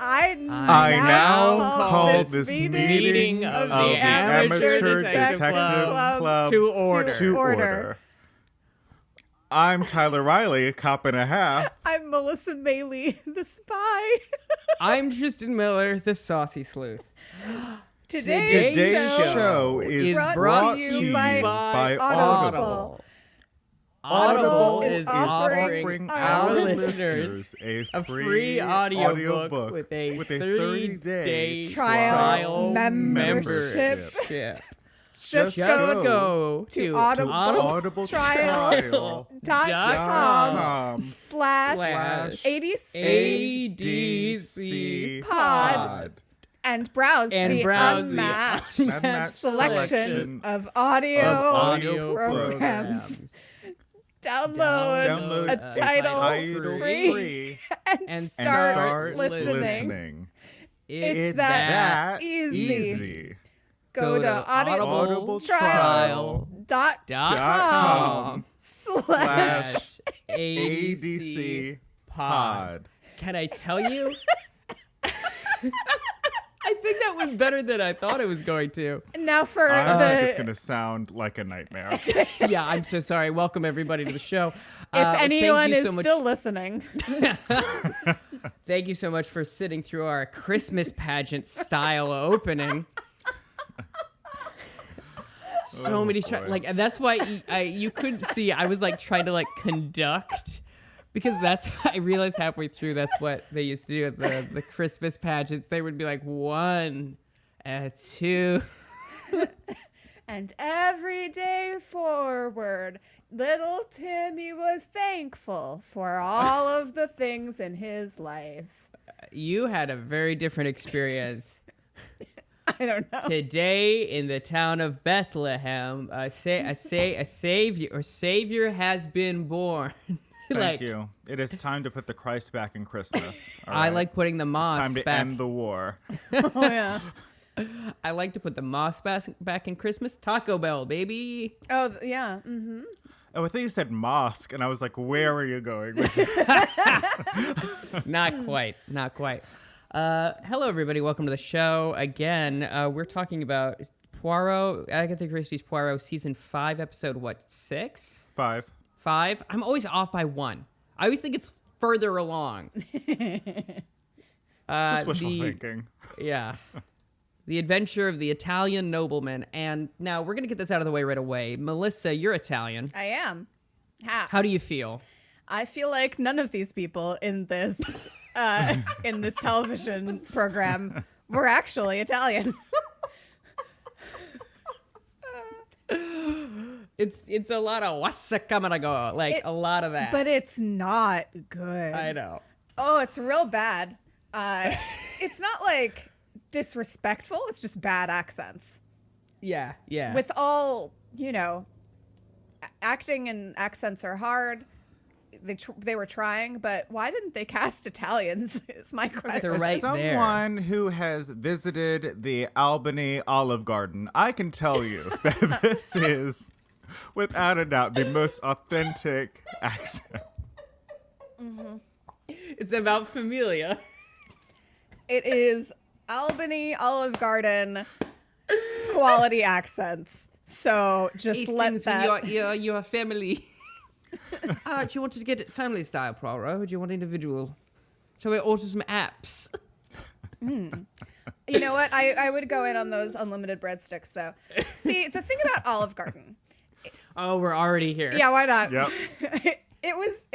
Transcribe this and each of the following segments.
I now call this meeting of the Amateur Detective Club to order. I'm Tyler Riley, cop and a half. I'm Melissa Meli, the spy. I'm Tristan Miller, the saucy sleuth. Today's show is brought to you by Audible. Audible is offering our listeners a free audiobook with a 30-day trial membership. Just go to audibletrial.com/ADC pod and browse the unmatched selection of audio programs. Download a title free and start listening. It's that easy. Go to audibletrial.com/ADC pod. Can I tell you? I think that was better than I thought it was going to. Now I think it's going to sound like a nightmare. Yeah, I'm so sorry. Welcome, everybody, to the show. If anyone is still listening. Thank you so much for sitting through our Christmas pageant style opening. So many and that's why you couldn't see. I was trying to conduct, because I realized halfway through that's what they used to do at the Christmas pageants. They would be like 1, 2, and every day forward, little Timmy was thankful for all of the things in his life. You had a very different experience. I don't know. Today in the town of Bethlehem, a savior has been born. Thank you. It is time to put the Christ back in Christmas. All right? I like putting the moss back. It's time to end the war. Oh, yeah. I like to put the moss back in Christmas. Taco Bell, baby. Oh, yeah. Mm-hmm. Oh, I thought you said mosque, and I was like, where are you going with this? Not quite. Hello, everybody. Welcome to the show. Again, we're talking about Poirot, Agatha Christie's Poirot, season 5, episode, 6? 5. 5? I'm always off by 1. I always think it's further along. Just wishful thinking. Yeah. The Adventure of the Italian Nobleman. And now we're going to get this out of the way right away. Melissa, you're Italian. I am. How do you feel? I feel like none of these people in this television program were actually Italian. It's a lot of wassa camarago, a lot of that. But it's not good. I know. Oh, it's real bad. It's not disrespectful. It's just bad accents. Yeah. With all, acting and accents are hard. They were trying, but why didn't they cast Italians is my question. They're right there. Someone who has visited the Albany Olive Garden, I can tell you that this is, without a doubt, the most authentic accent. Mm-hmm. It's about familia. It is Albany Olive Garden quality accents. So just let that... your family... do you want to get it family style, Poirot, or do you want individual? Shall we order some apps? You know what? I would go in on those unlimited breadsticks, though. See, the thing about Olive Garden... Oh, we're already here. Yeah, why not? Yep. It was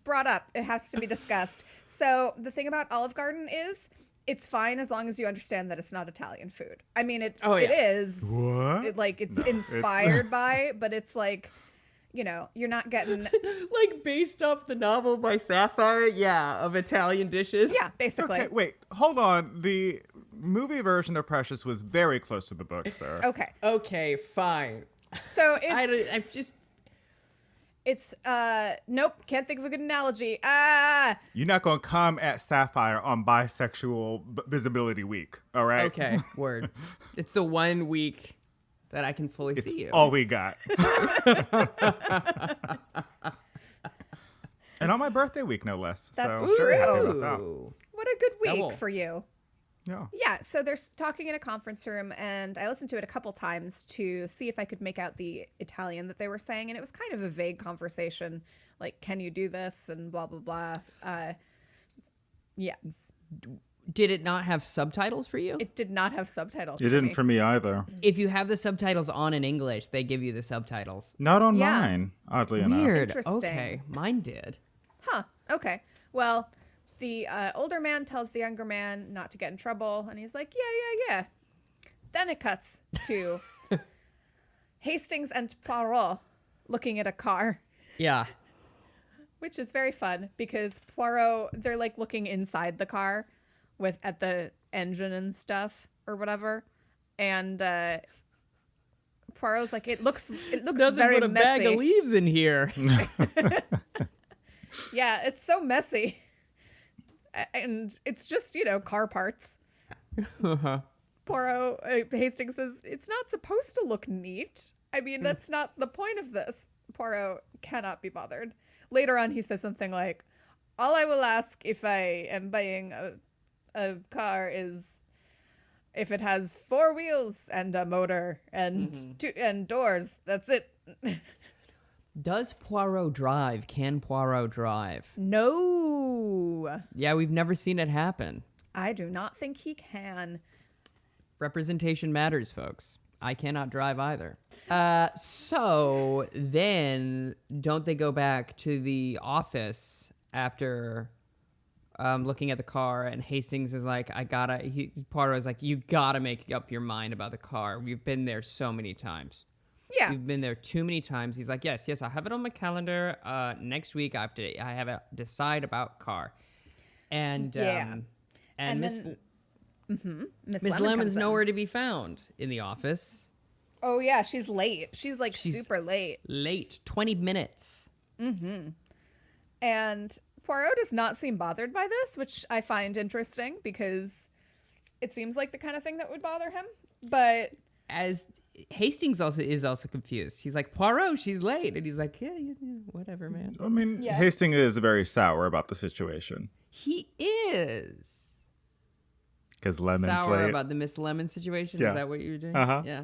brought up. It has to be discussed. So the thing about Olive Garden is... It's fine as long as you understand that it's not Italian food. I mean, it is. What? It's inspired by, but it's you're not getting... based off the novel by Sapphire, of Italian dishes. Yeah, basically. Okay, wait, hold on. The movie version of Precious was very close to the book, sir. Okay, fine. So it's... Nope, can't think of a good analogy. You're not going to come at Sapphire on Bisexual Visibility Week, all right? Okay, word. It's the 1 week that I can fully see you. All we got. And on my birthday week, no less. That's so very happy true. about that. Ooh. What a good week Double. for you. Yeah. Yeah, so they're talking in a conference room, and I listened to it a couple times to see if I could make out the Italian that they were saying, and it was kind of a vague conversation, like, can you do this, and blah, blah, blah. Yeah. Did it not have subtitles for you? It did not have subtitles It for didn't me. for me either. If you have the subtitles on in English, they give you the subtitles. Not on Yeah. mine, oddly enough. Weird. Interesting. Okay, mine did. Huh, okay. Well, the older man tells the younger man not to get in trouble, and he's like, yeah. Then it cuts to Hastings and Poirot looking at a car, Yeah. which is very fun because Poirot, they're like looking inside the car at the engine and stuff or whatever, and Poirot's like, it looks Nothing very but a bag of messy. leaves in here. Yeah, it's so messy. And it's just, car parts. Poirot, Hastings says, it's not supposed to look neat. I mean, that's not the point of this. Poirot cannot be bothered. Later on, he says something like, all I will ask if I am buying a car is if it has 4 wheels and a motor and and doors. That's it. Does Poirot drive? Can Poirot drive? No, Yeah, we've never seen it happen. I do not think he can. Representation matters, folks. I cannot drive either. So then, don't they go back to the office after looking at the car? And Hastings is like, Poirot is like, you gotta make up your mind about the car. We've been there so many times. Yeah. We've been there too many times. He's like, yes, I have it on my calendar. Next week, I have to decide about car. And Yeah. and Miss Miss Lemon's nowhere to be found in the office. Oh yeah, she's late. She's like She's- super late. Late, 20 minutes. And Poirot does not seem bothered by this, which I find interesting because it seems like the kind of thing that would bother him. But As Hastings is also confused. He's like, Poirot, she's late. And he's like, yeah, whatever, man. I mean, Yeah. Hastings is very sour about the situation. He is. Because Lemon's Sour late. about the Miss Lemon situation? Yeah. Is that what you're doing? Uh-huh. Yeah.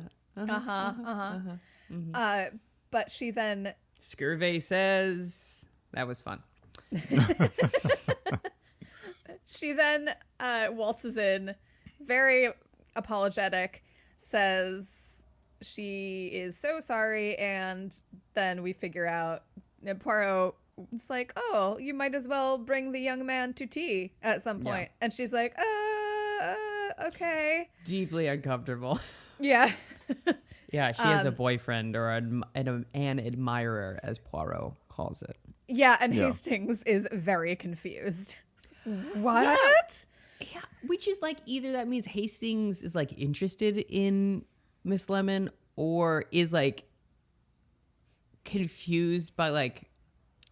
but she then Scurvey says, that was fun. waltzes in, very apologetic, says she is so sorry, and then we figure out Poirot. It's like, oh, you might as well bring the young man to tea at some point. Yeah. And she's like, okay. Deeply uncomfortable. Yeah. Yeah, she has a boyfriend or an admirer, as Poirot calls it. Yeah, and Yeah. Hastings is very confused. What? Yeah, which is like either that means Hastings is like interested in Miss Lemon or is like confused by like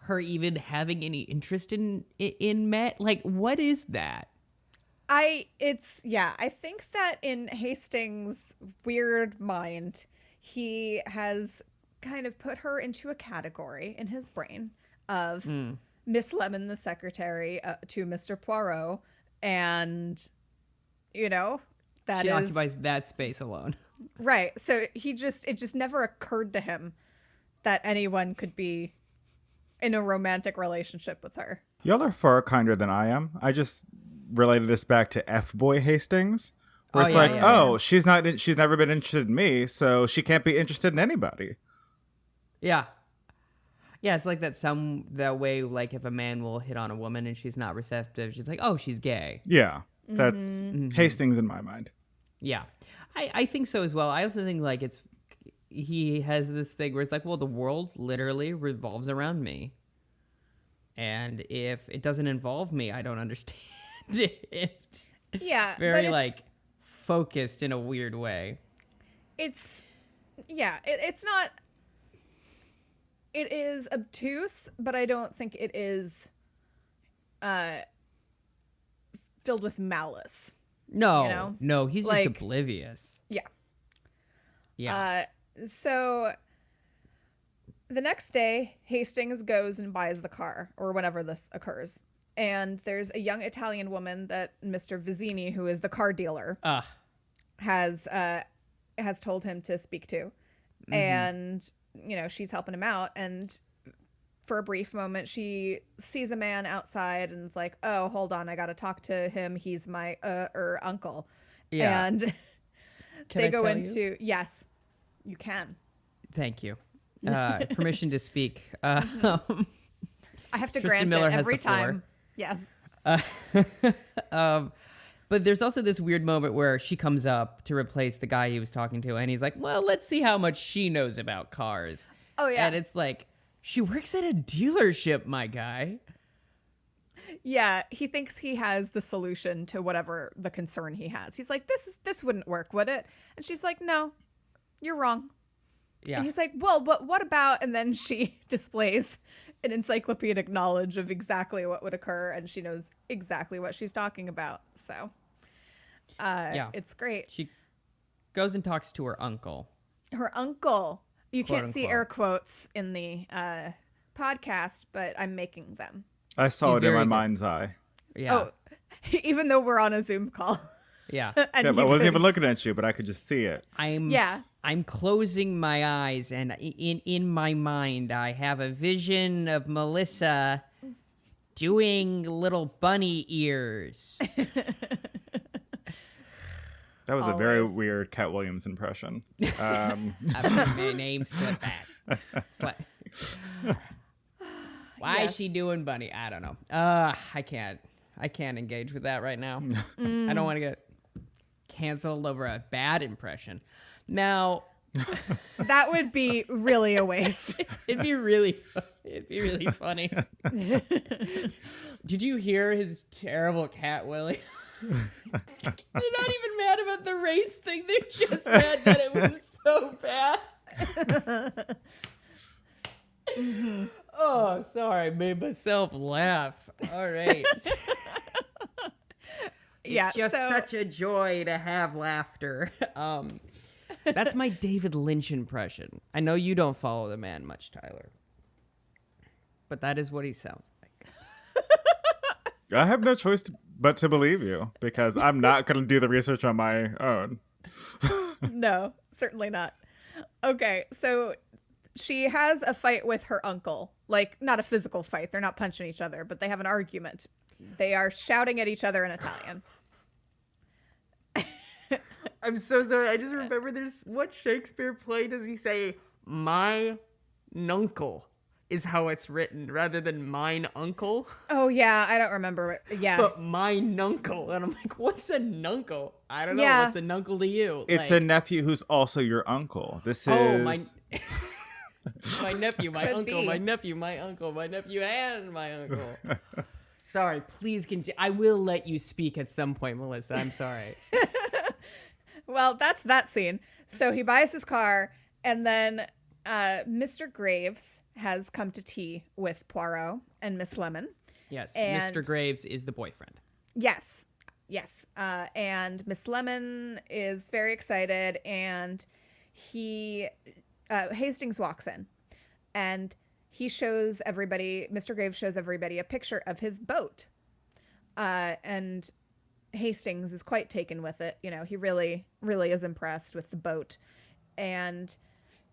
her even having any interest in Met. Like, what is that? I think that in Hastings' weird mind, he has kind of put her into a category in his brain of Miss Lemon, the secretary to Mr. Poirot, and that She is occupies that space alone. right. So it just never occurred to him that anyone could be in a romantic relationship with her. Y'all are far kinder than I am. I just related this back to F-Boy Hastings. Where it's she's never been interested in me, so she can't be interested in anybody. Yeah. Yeah, it's like that way, like if a man will hit on a woman and she's not receptive, she's like, oh, she's gay. Yeah, that's Hastings in my mind. Yeah. I think so as well. I also think like he has this thing where it's like, well, the world literally revolves around me. And if it doesn't involve me, I don't understand it. Yeah, Very but like focused in a weird way. it's not. It is obtuse, but I don't think it is filled with malice. No, no, he's like- just oblivious. Yeah. Yeah. So the next day, Hastings goes and buys the car, or whenever this occurs. And there's a young Italian woman that Mr. Vizzini, who is the car dealer, has told him to speak to. And, she's helping him out. And for a brief moment, she sees a man outside and is like, oh, hold on, I got to talk to him. He's my uncle. Yeah. And they go into, yes, you can. Thank you. Permission to speak. I have to Tristan grant Miller it every has the floor. time. Yes. But there's also this weird moment where she comes up to replace the guy he was talking to, and he's like, well, let's see how much she knows about cars. Oh, yeah. And it's like, she works at a dealership, my guy. Yeah, he thinks he has the solution to whatever the concern he has. He's like, this wouldn't work, would it? And she's like, no, you're wrong. Yeah. And he's like, well, but what about? And then she displays an encyclopedic knowledge of exactly what would occur, and she knows exactly what she's talking about. So, it's great. She goes and talks to her uncle. Her uncle. You Quote, can't see unquote. air quotes in the podcast, but I'm making them. I saw She's it in my very good. mind's eye. Yeah. Oh, even though we're on a Zoom call. Yeah. And Yeah, but I you wasn't could- even looking at you, but I could just see it. I'm closing my eyes, and in my mind, I have a vision of Melissa doing little bunny ears. That was a very Always. weird Cat Williams impression. I put my name slip back. Why is she doing bunny? I don't know. I can't engage with that right now. I don't want to get canceled over a bad impression. Now, That would be really a waste. it'd be really funny. Did you hear his terrible cat Willie? They're not even mad about the race thing. They're just mad that it was so bad. Oh, sorry. I made myself laugh. All right. It's just such a joy to have laughter. That's my David Lynch impression. I know you don't follow the man much, Tyler. But that is what he sounds like. I have no choice but to believe you, because I'm not going to do the research on my own. No, certainly not. Okay, so she has a fight with her uncle. Like, not a physical fight. They're not punching each other, but they have an argument. They are shouting at each other in Italian. I'm so sorry. I just remember what Shakespeare play does he say? My nuncle is how it's written rather than mine uncle. Oh, yeah, I don't remember it. Yeah. But my nuncle. And I'm like, what's a nuncle? I don't know. Yeah. What's a nuncle to you? It's a nephew who's also your uncle. This is... Oh, my nephew, my Could uncle, be. my nephew, my uncle, my nephew, and my uncle. Sorry, please continue. I will let you speak at some point, Melissa. I'm sorry. Well, that's that scene. So he buys his car, and then Mr. Graves has come to tea with Poirot and Miss Lemon. Yes, And- Mr. Graves is the boyfriend. Yes. And Miss Lemon is very excited, and Hastings walks in, and Mr. Graves shows everybody a picture of his boat. And Hastings is quite taken with it. You know, he really, really is impressed with the boat. And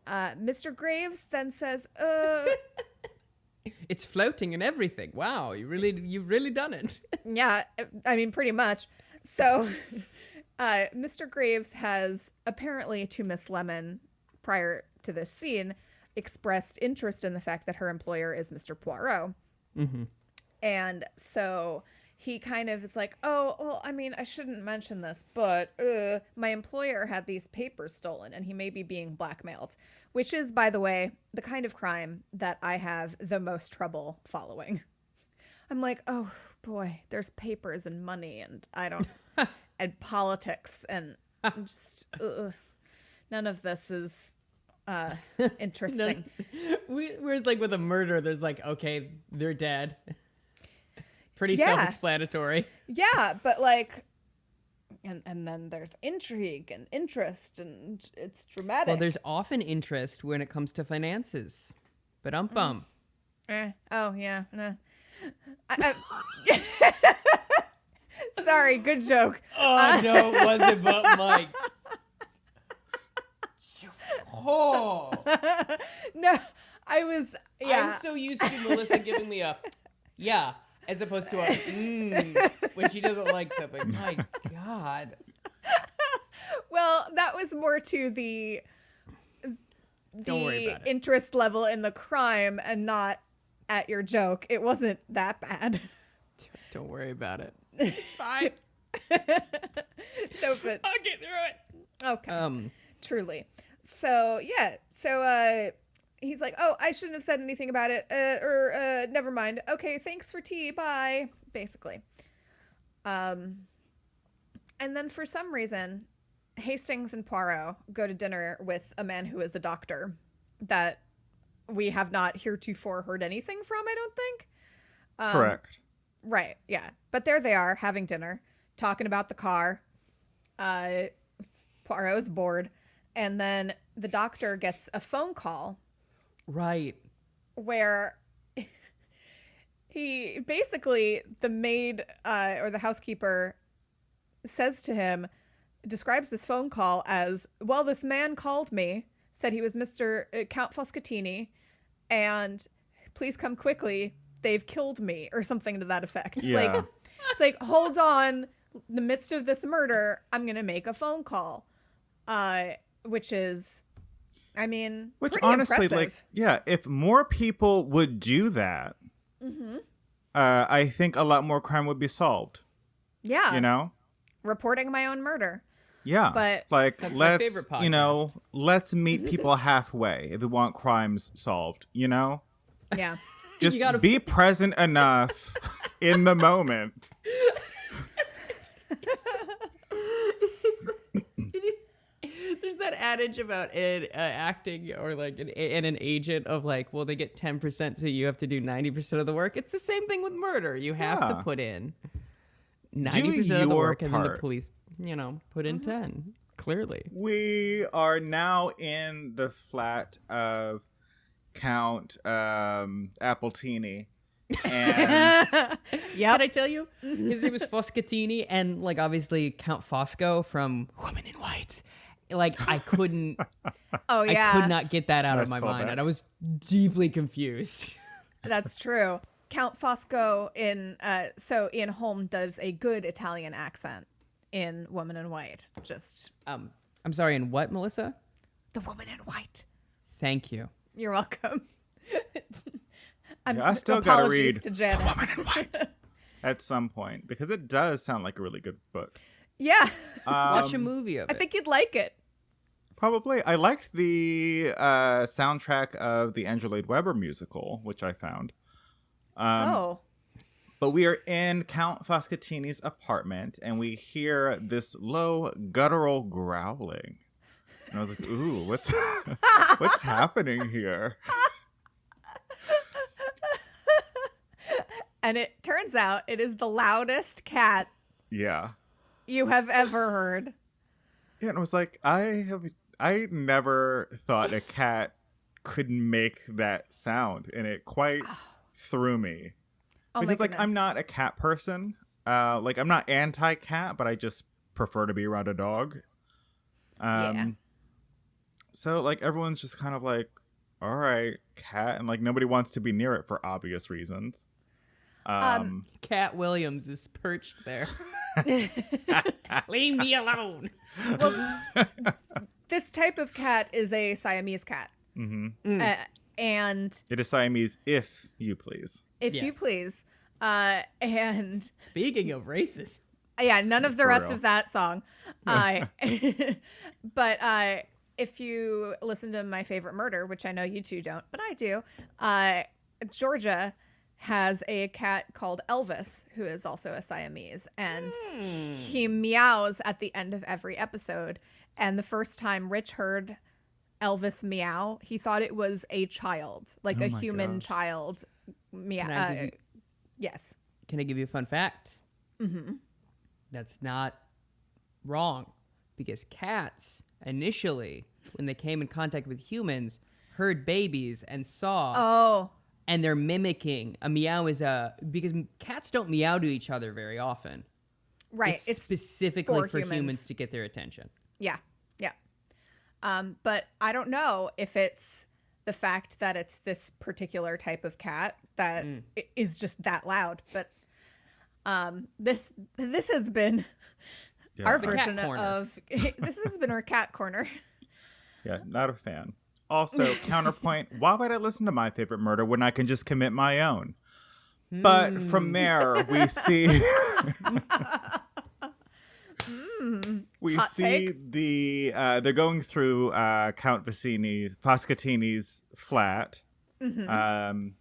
Mr. Graves then says, It's floating and everything. Wow, you've really done it. yeah, I mean, pretty much. So Mr. Graves has apparently to Miss Lemon, prior to this scene, expressed interest in the fact that her employer is Mr. Poirot. Mm-hmm. And so he kind of is like, oh, well, I mean, I shouldn't mention this, but my employer had these papers stolen and he may be being blackmailed, which is, by the way, the kind of crime that I have the most trouble following. I'm like, oh, boy, there's papers and money and and politics and just none of this is interesting. Whereas like with a murder, there's like, okay, they're dead. Pretty Yeah. self-explanatory. Yeah, but like, and then there's intrigue and interest, and it's dramatic. Well, there's often interest when it comes to finances. But bum. Oh, yeah. Nah. Sorry, good joke. Oh, no, it wasn't but Mike. Oh. No, I was, yeah. I'm so used to Melissa giving me a, yeah, as opposed to a, when she doesn't like something. My God. Well, that was more to the Don't worry about it. interest level in the crime and not at your joke. It wasn't that bad. Don't worry about it. Fine. No, but I'll get through it. okay. Truly. So, yeah. So, he's like, oh, I shouldn't have said anything about it. Never mind. Okay, thanks for tea. Bye. Basically. And then for some reason, Hastings and Poirot go to dinner with a man who is a doctor that we have not heretofore heard anything from, I don't think. Correct. Right, yeah. But there they are, having dinner, talking about the car. Poirot is bored. And then the doctor gets a phone call. Right. Where he basically, the maid or the housekeeper says to him, describes this phone call as, well, this man called me, said he was Mr. Count Foscatini, and please come quickly. They've killed me, or something to that effect. Yeah. It's like, hold on, in the midst of this murder, I'm going to make a phone call. Which is, I mean, Which pretty honestly, impressive. if more people would do that, I think a lot more crime would be solved. Yeah. You know? Reporting my own murder. Yeah. But like, That's my let's, favorite podcast. you know, let's meet people halfway if we want crimes solved, you know? Yeah. Just gotta- be present enough in the moment. There's that adage about acting or like an agent of like, well, they get 10%, so you have to do 90% of the work. It's the same thing with murder. You have to Yeah. put in 90% of the your work, and then the part. police, you know, put in 10. Clearly. We are now in the flat of Count Appletini. And Yep. Did I tell you? His name is Foscatini, and like obviously Count Fosco from Woman in White. Like I couldn't, Oh, yeah. I could not get that out of Nice my mind, callback. and I was deeply confused. That's true. Count Fosco in Ian Holm does a good Italian accent in Woman in White. Just I'm sorry. And what, Melissa? the Woman in White. Thank you. You're welcome. I still gotta apologies read to Janet. Woman in White at some point because it does sound like a really good book. Yeah. Watch a movie of I it. think you'd like it. Probably. I liked the soundtrack of the Andrew Lloyd Webber musical, which I found. Oh. But we are in Count Foscatini's apartment, and we hear this low guttural growling. And I was like, ooh, what's happening here? And it turns out it is the loudest cat Yeah. you have ever heard. Yeah, and I was like, I never thought a cat could make that sound, and it quite threw me. Oh Because my like I'm goodness. not a cat person. Like I'm not anti-cat, but I just prefer to be around a dog. Yeah. So like everyone's just kind of like, all right, cat, and like nobody wants to be near it for obvious reasons. Cat Williams is perched there. Leave me alone. This type of cat is a Siamese cat. Mm-hmm. And It is Siamese, if you please. if you Yes. please, and Speaking of racist, yeah, none of the For rest real. of that song. But if you listen to My Favorite Murder, which I know you two don't, but I do, Georgia has a cat called Elvis, who is also a Siamese, and he meows at the end of every episode. And the first time Rich heard Elvis meow, he thought it was a child, like Oh a my human gosh. child meow. Can I give you- Yes. can I give you a fun fact? Mm-hmm. That's not wrong, because cats initially, when they came in contact with humans, heard babies and saw. Oh. And they're mimicking a meow because cats don't meow to each other very often. Right. It's specifically for humans to get their attention. Yeah. Yeah. But I don't know if it's the fact that it's this particular type of cat that is just that loud. But this has been our version of this has been our cat corner. Yeah, not a fan. Also, counterpoint, why would I listen to my favorite murder when I can just commit my own? But from there, we see Hot take. they're going through Count Foscatini's flat, and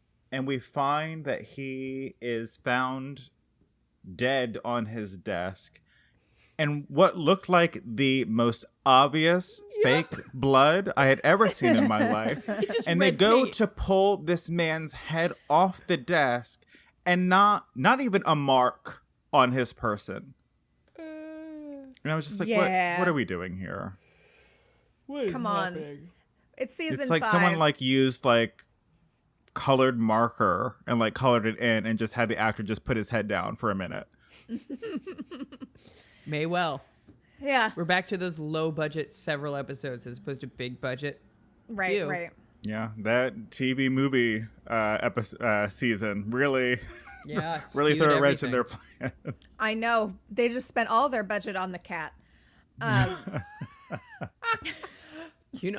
we find that he is found dead on his desk. And what looked like the most obvious fake blood I had ever seen in my life. And they go to pull this man's head off the desk and not even a mark on his person. And I was just like, what are we doing here? What is Come on. It's season 5. It's like someone like used like colored marker and like colored it in and just had the actor just put his head down for a minute. May well. Yeah. We're back to those low budget several episodes as opposed to big budget. Right, few. right. Yeah, that TV movie season really, really threw a wrench in their plans. I know. They just spent all their budget on the cat. Do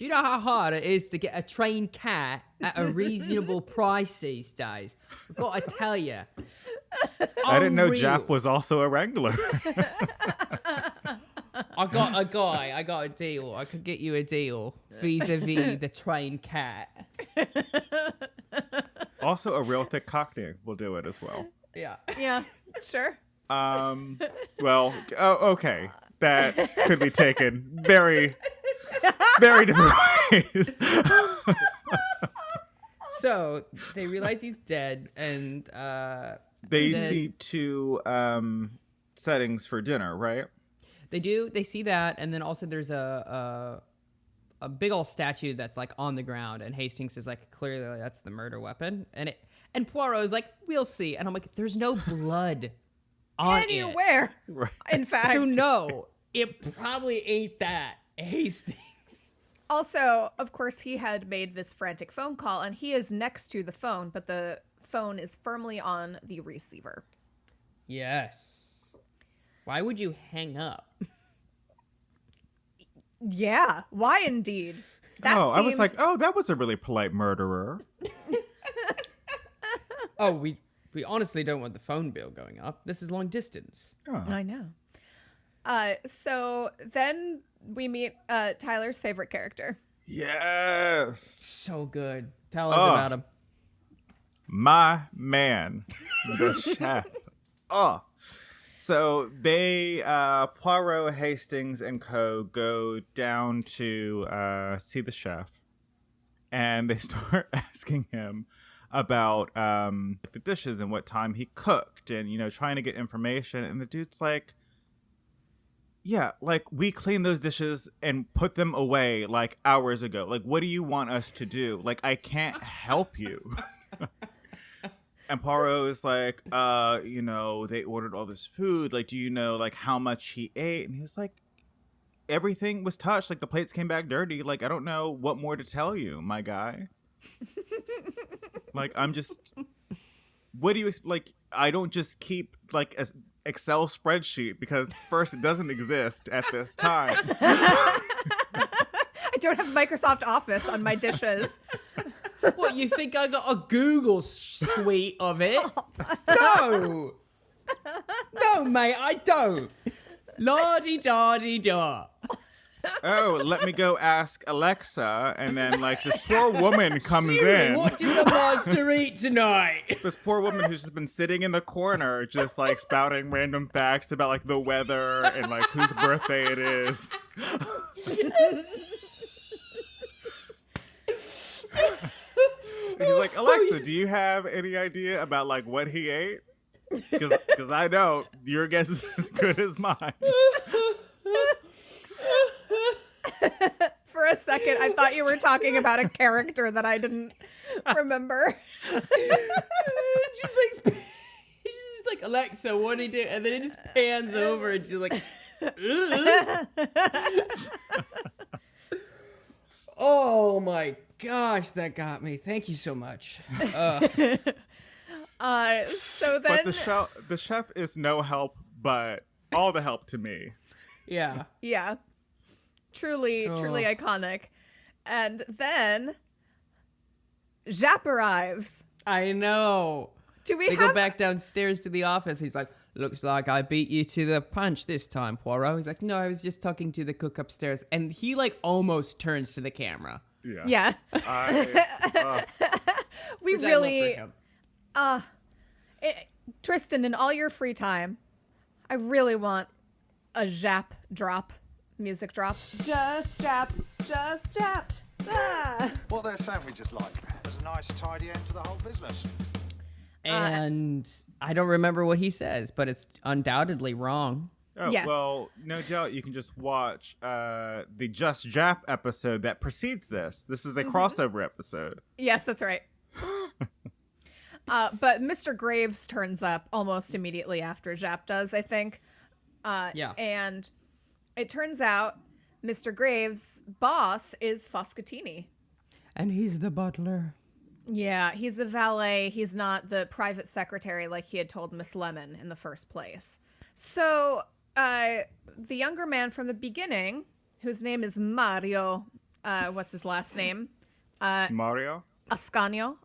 you know how hard it is to get a trained cat at a reasonable price these days? I've got to tell you. I didn't know Jap was also a wrangler. I got a deal. I could get you a deal vis-a-vis the trained cat. Also, a real thick cockney will do it as well. Yeah. Yeah, sure. Well, okay. That could be taken very, very different ways. So, they realize he's dead, and they see 2 settings for dinner, right? They do. They see that, and then also there's a big old statue that's like on the ground, and Hastings is like, clearly that's the murder weapon, and Poirot is like, we'll see, and I'm like, there's no blood on anywhere. Right. In fact, so no, it probably ain't that Hastings. Also, of course, he had made this frantic phone call, and he is next to the phone, but the phone is firmly on the receiver. Yes. Why would you hang up? Yeah, why indeed? I was like, that was a really polite murderer. Oh, we honestly don't want the phone bill going up. This is long distance. Oh. I know. So then we meet Tyler's favorite character. Yes. So good. Tell us about him. My man, the chef. So they, Poirot, Hastings, and co. go down to see the chef, and they start asking him about the dishes and what time he cooked, and trying to get information. And the dude's like, "Yeah, like we cleaned those dishes and put them away like hours ago. Like, what do you want us to do? Like, I can't help you." And Poirot is like, they ordered all this food. Like, do you know, like, how much he ate? And he was like, everything was touched. Like, the plates came back dirty. Like, I don't know what more to tell you, my guy. Like, I'm just, what do you, like, I don't just keep, like, an Excel spreadsheet because, first, it doesn't exist at this time. I don't have Microsoft Office on my dishes. What, you think I got a Google suite of it? No! No, mate, I don't. La-di-da-di-da. Oh, let me go ask Alexa. And then, like, this poor woman comes Siri, in. what did the master eat tonight? This poor woman who's just been sitting in the corner, just, like, spouting random facts about, like, the weather and, like, whose birthday it is. And he's like, Alexa, do you have any idea about, like, what he ate? Because I know your guess is as good as mine. For a second, I thought you were talking about a character that I didn't remember. She's like, Alexa, what do you do? And then it just pans over and she's like, oh my gosh, that got me. Thank you so much. So then, But the chef is no help, but all the help to me. Yeah. yeah, truly iconic. And then Jap arrives. I know. They go back downstairs to the office. He's like, looks like I beat you to the punch this time, Poirot. He's like, no, I was just talking to the cook upstairs. And he like almost turns to the camera. Yeah. We Which I really, love for him. Tristan, in all your free time, I really want a Jap drop, music drop. Just Jap. Ah. What their sandwiches like? There's a nice tidy end to the whole business. And I don't remember what he says, but it's undoubtedly wrong. Oh, Yes. Well, no doubt you can just watch the Just Jap episode that precedes this. This is a crossover episode. Yes, that's right. But Mr. Graves turns up almost immediately after Jap does, I think. Yeah. And it turns out Mr. Graves' boss is Foscatini. And he's the butler. Yeah, he's the valet. He's not the private secretary like he had told Miss Lemon in the first place. So, the younger man from the beginning, whose name is Mario, what's his last name? Mario? Ascanio,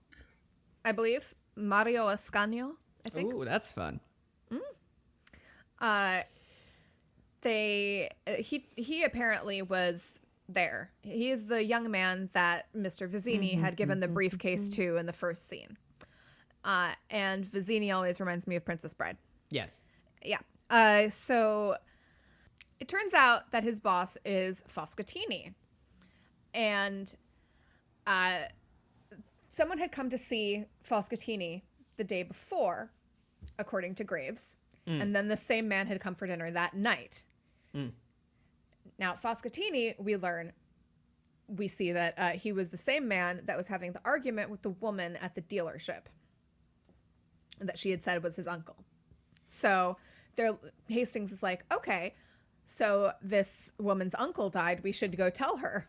I believe. Mario Ascanio, I think. Ooh, that's fun. He apparently was there. He is the young man that Mr. Vizzini had given the briefcase to in the first scene. And Vizzini always reminds me of Princess Bride. Yes. Yeah. So it turns out that his boss is Foscatini. And someone had come to see Foscatini the day before, according to Graves. And then the same man had come for dinner that night. Now, Foscatini, we see that he was the same man that was having the argument with the woman at the dealership that she had said was his uncle. So Hastings is like, okay, so this woman's uncle died. We should go tell her.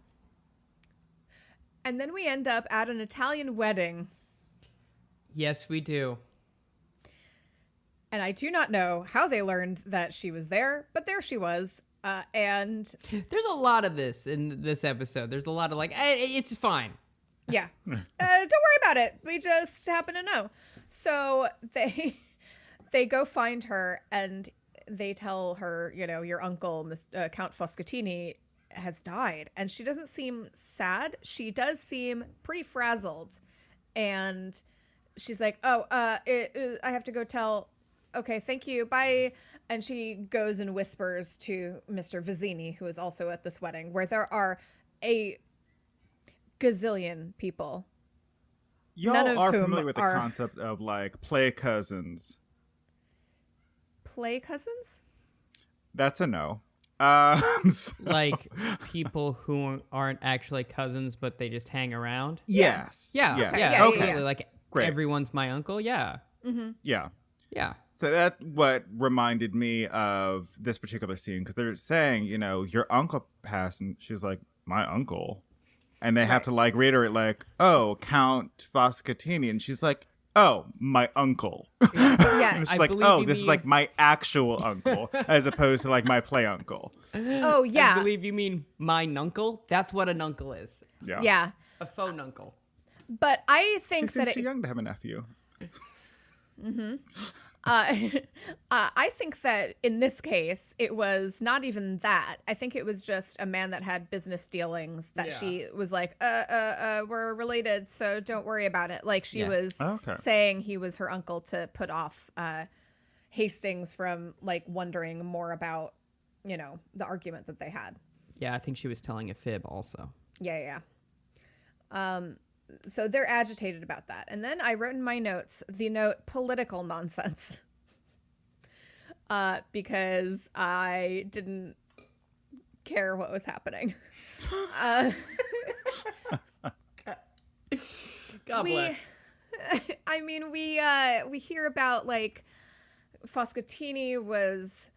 And then we end up at an Italian wedding. Yes, we do. And I do not know how they learned that she was there, but there she was. And There's a lot of this in this episode. There's a lot of like, it's fine. yeah, don't worry about it. We just happen to know. So they go find her and they tell her, your uncle, Count Foscatini, has died. And she doesn't seem sad. She does seem pretty frazzled. And she's like, I have to go tell. Okay, thank you. Bye. And she goes and whispers to Mr. Vizzini, who is also at this wedding, where there are a gazillion people. Y'all are familiar with the concept of like play cousins. Play cousins? That's a no. Like people who aren't actually cousins, but they just hang around. Yes. Yeah. Yes. Yeah. Okay. Yeah. Like Great. Everyone's my uncle. Yeah. Mm-hmm. Yeah. Yeah. So that's what reminded me of this particular scene, because they're saying, your uncle passed, and she's like, my uncle. And they have to like reiterate like, oh, Count Foscatini. And she's like, oh, my uncle. Yeah. And it's I like, believe oh, you this is mean- like my actual uncle, as opposed to like my play uncle. Oh, yeah. I believe you mean my nuncle. That's what a nuncle is. Yeah. Yeah. A faux nuncle. But I She think seems that too young to have a nephew. I think that in this case, it was not even that. I think it was just a man that had business dealings that she was like, we're related, so don't worry about it. Like she was saying he was her uncle to put off Hastings from like wondering more about, the argument that they had. Yeah, I think she was telling a fib also. Yeah. So they're agitated about that. And then I wrote in my notes the note political nonsense. Because I didn't care what was happening. God bless. I mean, we hear about like Foscatini was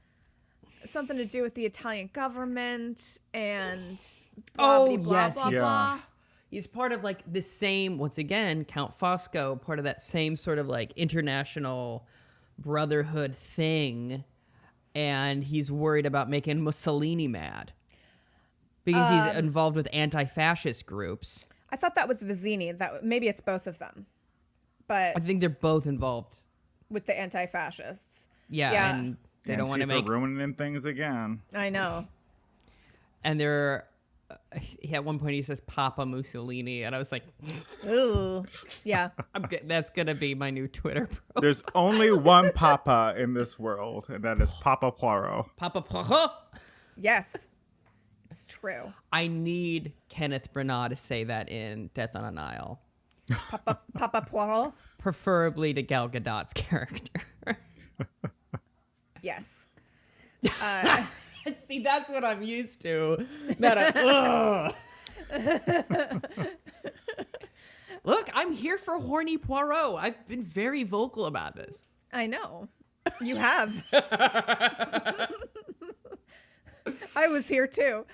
something to do with the Italian government and blah, blah, blah, blah. He's part of like the same, once again, Count Fosco, part of that same sort of like international brotherhood thing. And he's worried about making Mussolini mad because he's involved with anti-fascist groups. I thought that was Vizzini. That maybe it's both of them, but I think they're both involved with the anti-fascists. Yeah. And they don't want to make ruining things again. I know. And they're at one point he says Papa Mussolini, and I was like, ooh, yeah. That's gonna be my new Twitter profile. There's only one Papa in this world, and that is Papa Poirot. Papa Poirot. Yes, it's true. I need Kenneth Branagh to say that in Death on a Nile. Papa Poirot. Preferably to Gal Gadot's character. Yes. See, that's what I'm used to. Look, I'm here for horny Poirot. I've been very vocal about this. I know. You have. I was here too.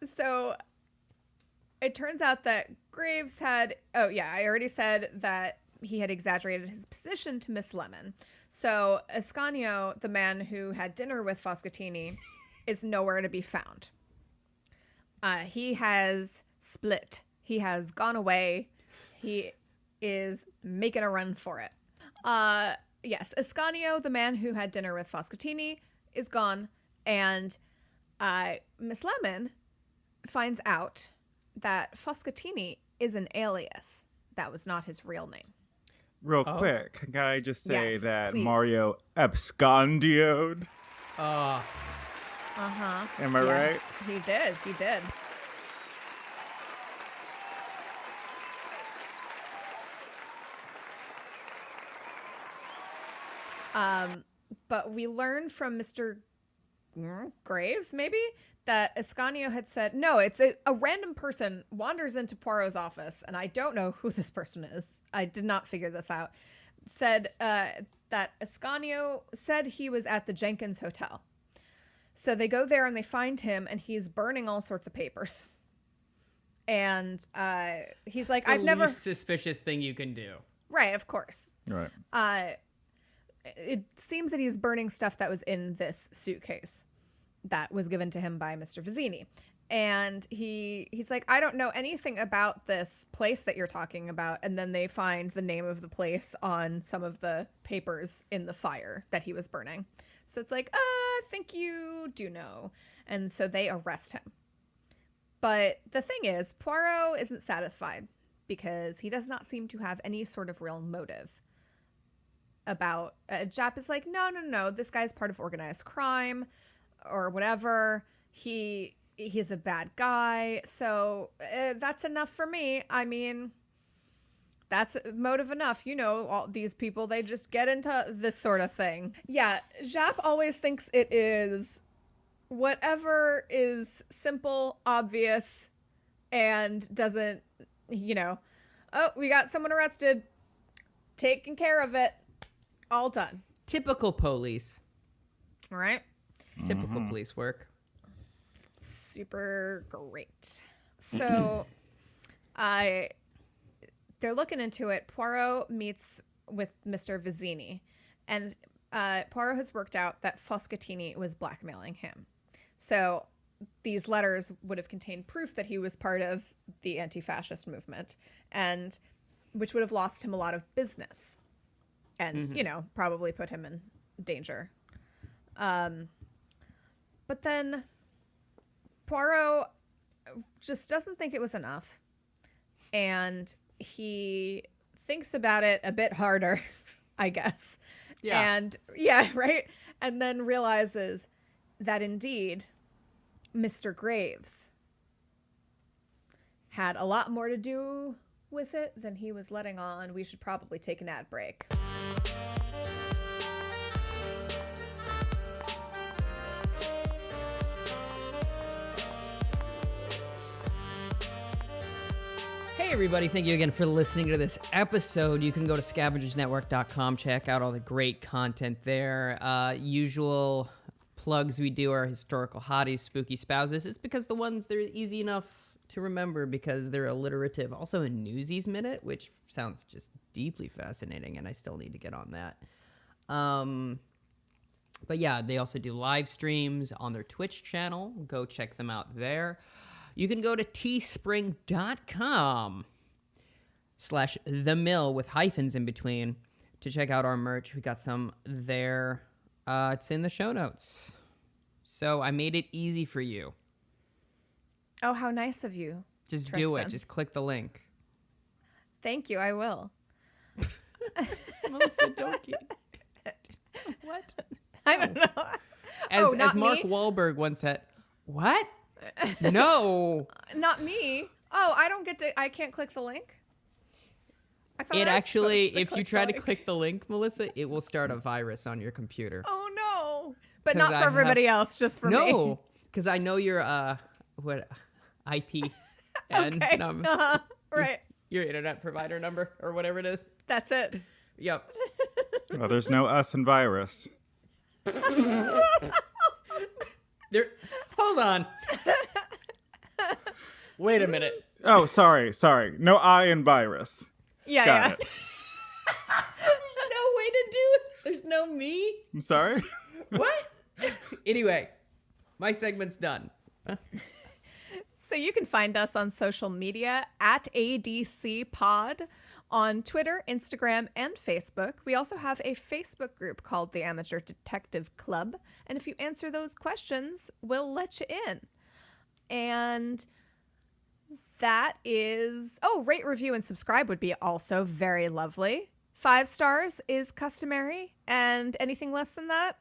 So it turns out that Graves had, I already said that he had exaggerated his position to Miss Lemon. So Ascanio, the man who had dinner with Foscatini, is nowhere to be found. He has split. He has gone away. He is making a run for it. Yes, Ascanio, the man who had dinner with Foscatini, is gone. And Miss Lemon finds out that Foscatini is an alias. That was not his real name. Real quick, can I just say that please. Mario abscondioed? Uh-huh. Am I right? He did. But we learned from Mr. Graves, maybe, that Ascanio had said, no, it's a random person wanders into Poirot's office, and I don't know who this person is. I did not figure this out. Said that Ascanio said he was at the Jenkins Hotel. So they go there and they find him, and he's burning all sorts of papers. And he's like, I've never... least suspicious thing you can do. Right, of course. Right. It seems that he's burning stuff that was in this suitcase that was given to him by Mr. Vizzini. And he's like, I don't know anything about this place that you're talking about. And then they find the name of the place on some of the papers in the fire that he was burning. So it's like, I think you do know. And so they arrest him. But the thing is, Poirot isn't satisfied because he does not seem to have any sort of real motive about Jap is like, no, this guy's part of organized crime or whatever. He's a bad guy, so that's enough for me. I mean, that's motive enough. You know, all these people, they just get into this sort of thing. Yeah, Jap always thinks it is whatever is simple, obvious, and doesn't, oh, we got someone arrested, taking care of it. All done. Typical police. All right. Typical police work. Super great. So they're looking into it. Poirot meets with Mr. Vizzini, and Poirot has worked out that Foscatini was blackmailing him. So these letters would have contained proof that he was part of the anti-fascist movement, and which would have lost him a lot of business. And, probably put him in danger. But then Poirot just doesn't think it was enough. And he thinks about it a bit harder, I guess. Yeah. And, right? And then realizes that indeed Mr. Graves had a lot more to do with it than he was letting on. We should probably take an ad break. everybody, thank you again for listening to this episode. You can go to scavengersnetwork.com, check out all the great content there. Usual plugs we do are historical hotties, spooky spouses. It's because the ones they're easy enough to remember because they're alliterative. Also a Newsies Minute, which sounds just deeply fascinating, and I still need to get on that. But yeah, they also do live streams on their Twitch channel. Go check them out there. You can go to teespring.com/themill with hyphens in between to check out our merch. We got some there. It's in the show notes. So I made it easy for you. Oh, how nice of you. Just Tristan. do it. Just click the link. Thank you, I will. Melissa, don't get... What? I don't know. As Mark Wahlberg once said, what? No. Not me. Oh, I can't click the link? I thought It I was actually, supposed to if you click try the to link. click the link, Melissa, it will start a virus on your computer. Oh, no. But 'Cause not for everybody else, just for me. No, because I know your, IP and Okay. Right. your internet provider number or whatever it is. That's it. Yep. Well, there's no us and virus. Hold on. Wait a minute. Oh, sorry. No I and virus. Yeah, Got yeah. it. There's no way to do it. There's no me. I'm sorry. What? Anyway, my segment's done. So you can find us on social media at ADC Pod on Twitter, Instagram, and Facebook. We also have a Facebook group called the Amateur Detective Club. And if you answer those questions, we'll let you in. And that is... Oh, rate, review, and subscribe would be also very lovely. 5 stars is customary. And anything less than that,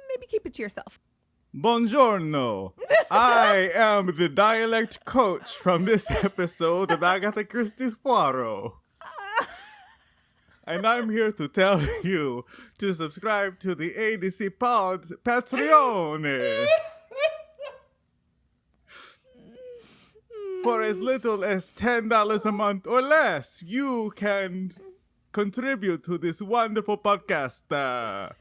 maybe keep it to yourself. Buongiorno. I am the dialect coach from this episode of Agatha Christie's Poirot. And I'm here to tell you to subscribe to the ADC Pod Patreon. For as little as $10 a month or less, you can contribute to this wonderful podcast.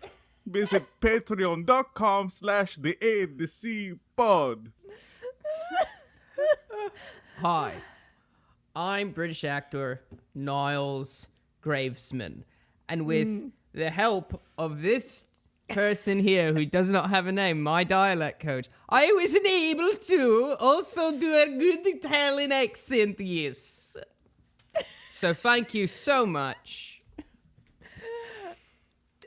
Visit patreon.com/theADCpod. Hi, I'm British actor Niles Gravesman, and with the help of this person here who does not have a name, my dialect coach, I was able to also do a good Italian accent, yes. So thank you so much.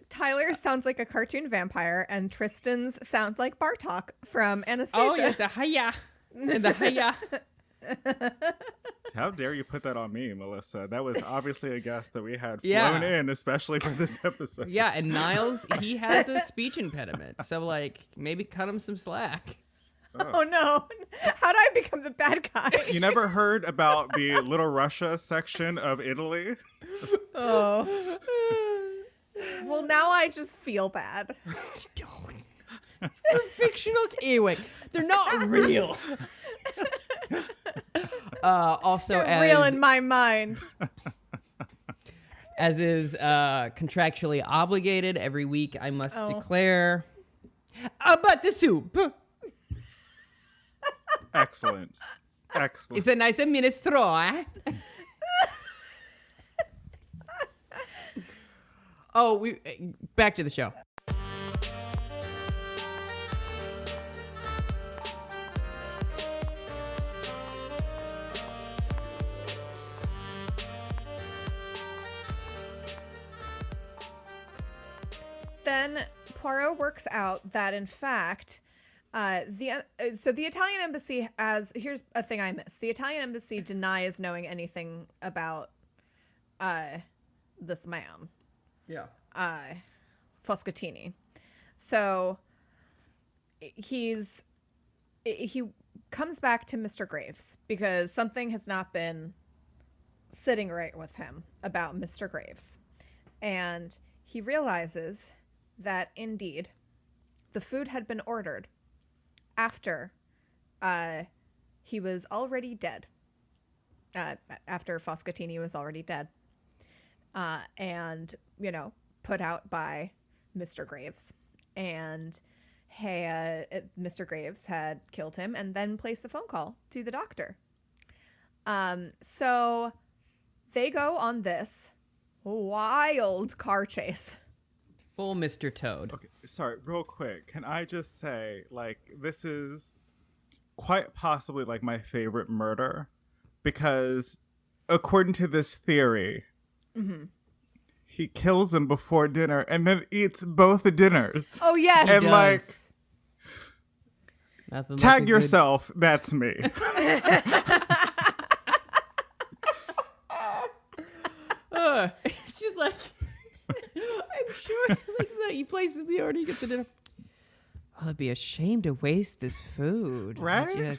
Tyler sounds like a cartoon vampire, and Tristan's sounds like Bartok from Anastasia. Oh, yes, a hiya. The hiya. How dare you put that on me, Melissa? That was obviously a guest that we had Yeah. flown in, especially for this episode. Yeah, and Niles, he has a speech impediment, so, maybe cut him some slack. Oh no. How did I become the bad guy? You never heard about the Little Russia section of Italy? Oh. Well, now I just feel bad. Don't. They're fictional. Anyway, they're not real. Also, They're real in my mind. as is contractually obligated, every week I must declare about the soup. Excellent. It's a nice minestrone. We back to the show. Then Poirot works out that, in fact, the Italian embassy has... Here's a thing I missed. The Italian embassy denies knowing anything about this man. Yeah. Foscatini. So he comes back to Mr. Graves because something has not been sitting right with him about Mr. Graves. And he realizes that indeed the food had been ordered after he was already dead. after Foscatini was already dead, and put out by Mr. Graves, and Mr. Graves had killed him and then placed the phone call to the doctor. So they go on this wild car chase. Full Mr. Toad. Okay, sorry, real quick. Can I just say, like, this is quite possibly, like, my favorite murder, because according to this theory, he kills him before dinner and then eats both the dinners. Oh, yes. And, like, Nothing tag like yourself, that's me. It's just like, I'm sure like that he places the order, he gets the dinner. Well, I'd be ashamed to waste this food. Right?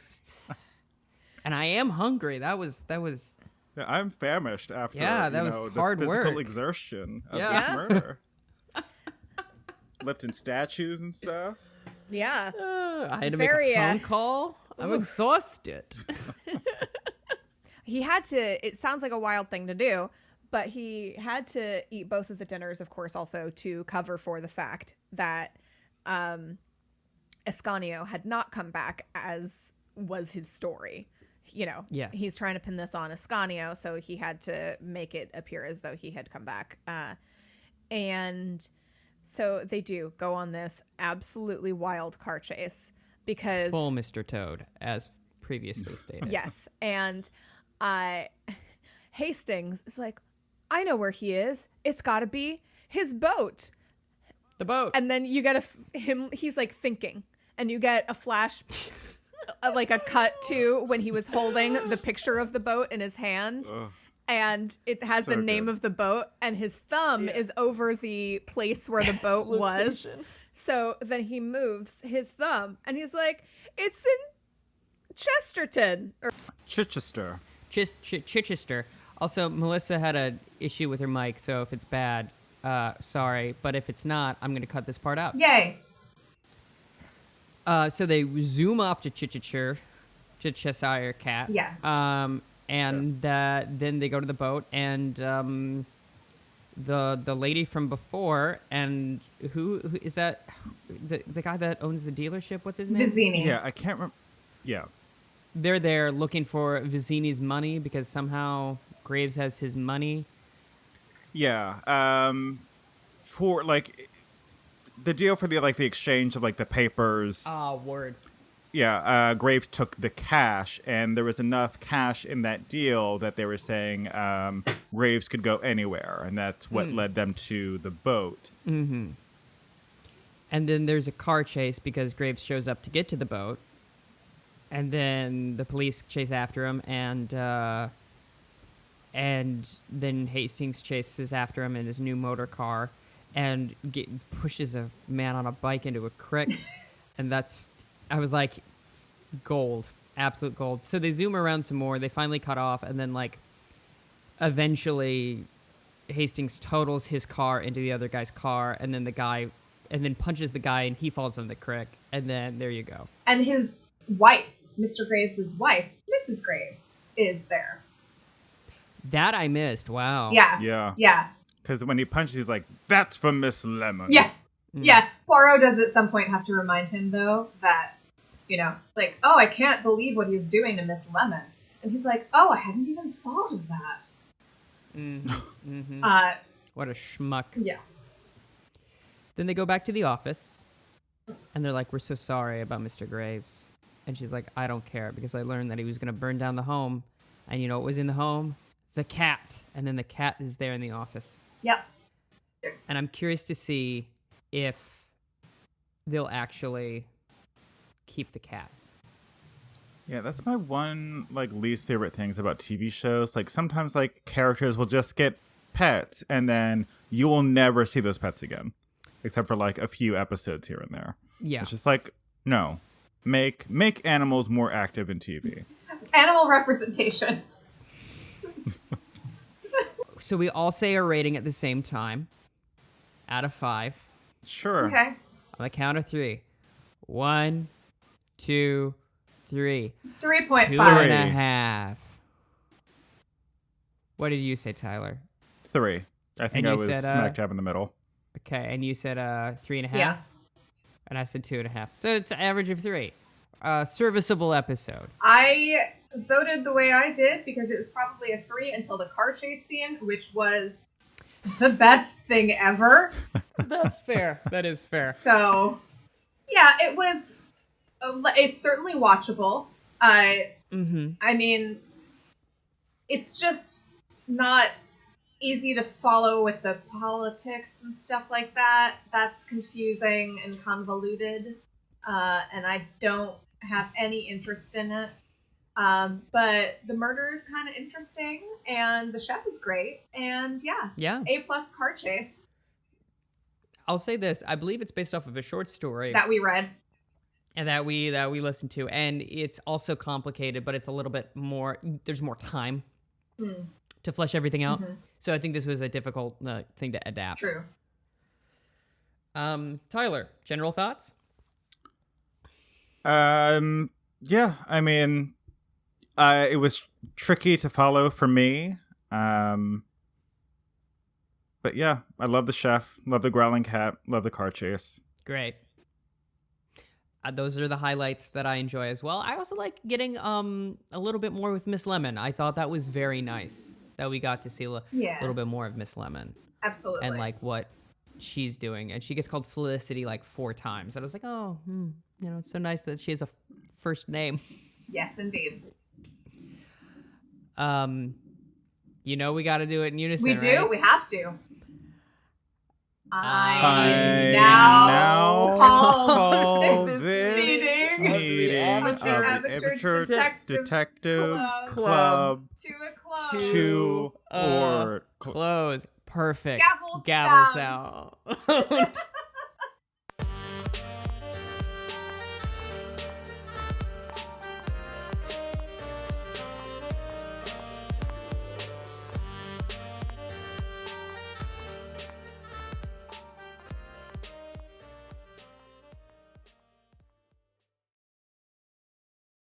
And I am hungry. That was. Yeah, I'm famished after that was the hard physical work. exertion of Yeah. this murder. Lifting statues and stuff. Yeah. I had to make a phone call. I'm exhausted. He had to, it sounds like a wild thing to do, but he had to eat both of the dinners, of course, also to cover for the fact that Ascanio had not come back, as was his story. Yes. He's trying to pin this on Ascanio, so he had to make it appear as though he had come back. And so they do go on this absolutely wild car chase because... Full Mr. Toad, as previously stated. Yes, and Hastings is like, I know where he is. It's got to be his boat. The boat. And then you get him, he's like thinking, and you get a flash, like a cut to when he was holding the picture of the boat in his hand. Ugh. And it has So the name good. of the boat, and his thumb is over the place where the boat was. So then he moves his thumb, and he's like, it's in Chesterton. Or Chichester. Chichester. Also, Melissa had an issue with her mic, so if it's bad, sorry. But if it's not, I'm going to cut this part out. Yay. So they zoom off to Chichester Cat. Yeah. And then they go to the boat, and the lady from before, and who is that? The guy that owns the dealership? What's his name? Vizzini. Yeah, I can't remember. Yeah. They're there looking for Vizzini's money because somehow Graves has his money. Yeah. For like the deal for the exchange of like the papers. Oh, word. Yeah, Graves took the cash, and there was enough cash in that deal that they were saying Graves could go anywhere, and that's what led them to the boat. Mm-hmm. And then there's a car chase because Graves shows up to get to the boat, and then the police chase after him, and then Hastings chases after him in his new motor car, and pushes a man on a bike into a creek, and I was like, gold, absolute gold. So they zoom around some more. They finally cut off, and then eventually, Hastings totals his car into the other guy's car, and then punches the guy, and he falls in the creek. And then there you go. And his wife, Mr. Graves' wife, Mrs. Graves, is there. That I missed. Wow. Yeah. Yeah. Yeah. Because when he punches, he's like, "That's from Miss Lemon." Yeah. Yeah. Poirot does at some point have to remind him, though, that, oh, I can't believe what he's doing to Miss Lemon. And he's like, oh, I hadn't even thought of that. Mm-hmm. Mm-hmm. What a schmuck. Yeah. Then they go back to the office, and they're like, we're so sorry about Mr. Graves. And she's like, I don't care, because I learned that he was going to burn down the home. And you know what was in the home? The cat. And then the cat is there in the office. Yep. And I'm curious to see if they'll actually keep the cat. Yeah, that's my one least favorite things about TV shows. Like sometimes characters will just get pets, and then you will never see those pets again, except for a few episodes here and there. Yeah. It's just no, make animals more active in TV. Animal representation. So we all say a rating at the same time. Out of 5. Sure. Okay. On the count of 3. 1, 2, 3. 3.5. 2.5. What did you say, Tyler? 3. I think And I you was said, smack dab in the middle. Okay, and you said 3.5? Yeah. And I said 2.5. So it's an average of 3. Serviceable episode. I voted the way I did because it was probably a 3 until the car chase scene, which was the best thing ever. That's fair. That is fair. So, yeah, it was. It's certainly watchable. I mean, it's just not easy to follow with the politics and stuff like that. That's confusing and convoluted, and I don't have any interest in it. But the murder is kind of interesting, and the chef is great, and Yeah. A+ car chase I'll say this. I believe it's based off of a short story that we read. and that we listened to, and it's also complicated, but it's a little bit more. There's more time to flesh everything out. So I think this was a difficult thing to adapt. True. Tyler, general thoughts? Yeah, I mean, it was tricky to follow for me. But yeah, I love the chef, love the growling cat, love the car chase. Great. Those are the highlights that I enjoy as well. I also like getting a little bit more with Miss Lemon. I thought that was very nice that we got to see a little bit more of Miss Lemon. Absolutely. And like what she's doing. And she gets called Felicity like 4 times. And I was like, oh, it's so nice that she has a first name. Yes, indeed. We got to do it in unison. We do. Right? We have to. I now call this this meeting meeting of of the the Amateur Amateur Detective Detective Club. to a club. to or close. Perfect. Gavel sound.